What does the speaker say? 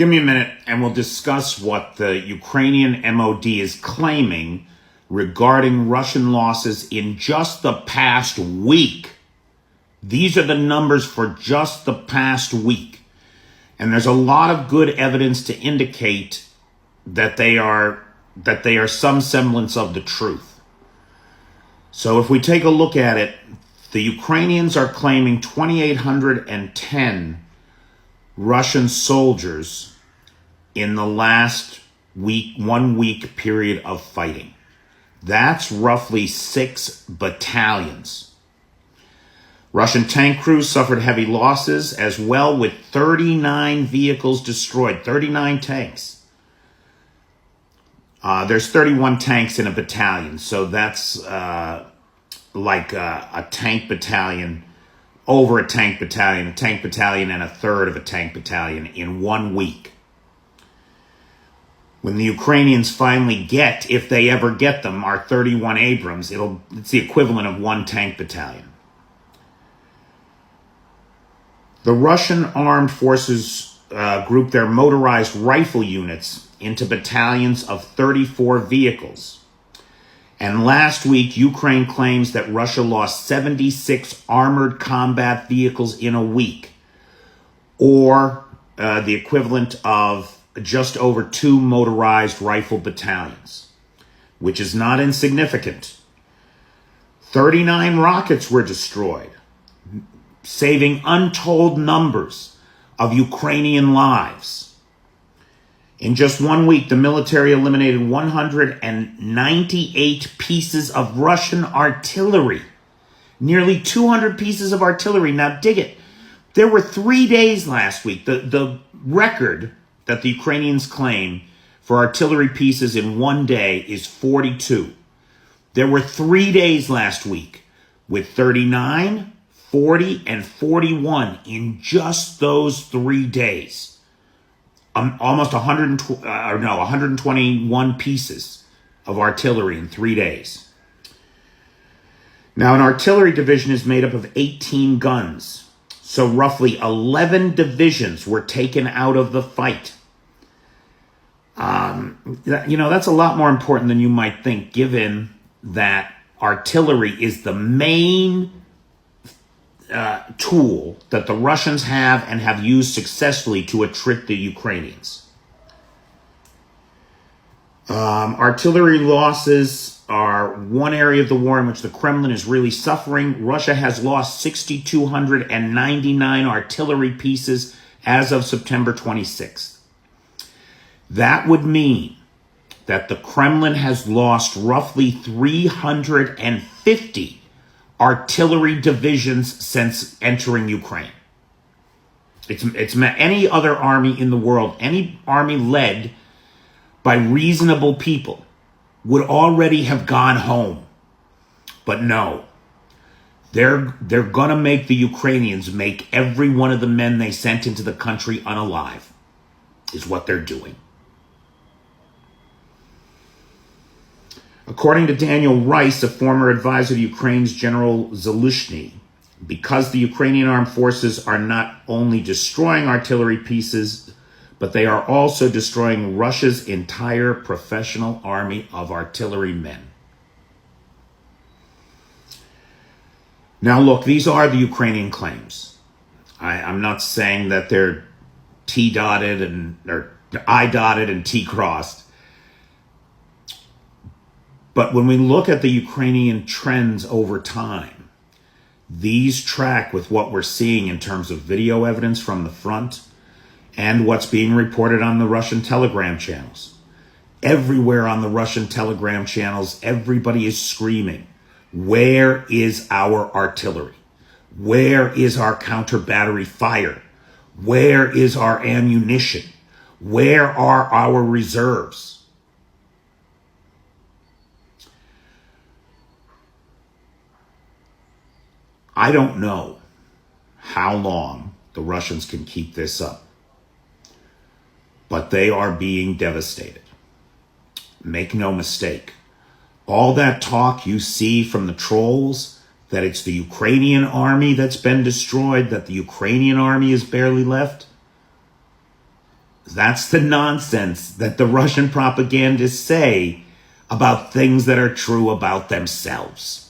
Give me a minute and we'll discuss what the Ukrainian MOD is claiming regarding Russian losses in just the past week. These are the numbers for just the past week. And there's a lot of good evidence to indicate that they are some semblance of the truth. So if we take a look at it, the Ukrainians are claiming 2,810 Russian soldiers in the last week, 1 week period of fighting. That's roughly 6 battalions. Russian tank crews suffered heavy losses as well, with 39 vehicles destroyed, 39 tanks. There's 31 tanks in a battalion, so that's like a tank battalion, over a tank battalion and a third of a tank battalion in 1 week. When the Ukrainians finally get, if they ever get them, our 31 Abrams, it's the equivalent of 1 tank battalion. The Russian armed forces grouped their motorized rifle units into battalions of 34 vehicles. And last week, Ukraine claims that Russia lost 76 armored combat vehicles in a week, or the equivalent of just over 2 motorized rifle battalions, which is not insignificant. 39 rockets were destroyed, saving untold numbers of Ukrainian lives. In just 1 week, the military eliminated 198 pieces of Russian artillery, nearly 200 pieces of artillery. Now dig it. There were 3 days last week. The record that the Ukrainians claim for artillery pieces in 1 day is 42. There were 3 days last week with 39, 40, and 41 in just those 3 days. Almost 121 pieces of artillery in 3 days. Now, an artillery division is made up of 18 guns. So roughly 11 divisions were taken out of the fight. That's a lot more important than you might think, given that artillery is the main tool that the Russians have and have used successfully to attrit the Ukrainians. Artillery losses are one area of the war in which the Kremlin is really suffering. Russia has lost 6,299 artillery pieces as of September 26th. That would mean that the Kremlin has lost roughly 350 artillery divisions since entering Ukraine. It's any other army in the world, any army led by reasonable people, would already have gone home. But no, they're gonna make the Ukrainians make every one of the men they sent into the country unalive, is what they're doing. According to Daniel Rice, a former advisor to Ukraine's General Zaluzhny, because the Ukrainian armed forces are not only destroying artillery pieces, but they are also destroying Russia's entire professional army of artillery men. Now look, these are the Ukrainian claims. I'm not saying that they're T-dotted or I-dotted and T-crossed. But when we look at the Ukrainian trends over time, these track with what we're seeing in terms of video evidence from the front and what's being reported on the Russian Telegram channels. Everywhere on the Russian Telegram channels, everybody is screaming, where is our artillery? Where is our counter-battery fire? Where is our ammunition? Where are our reserves? I don't know how long the Russians can keep this up, but they are being devastated. Make no mistake. All that talk you see from the trolls, that it's the Ukrainian army that's been destroyed, that the Ukrainian army is barely left, That's the nonsense that the Russian propagandists say about things that are true about themselves.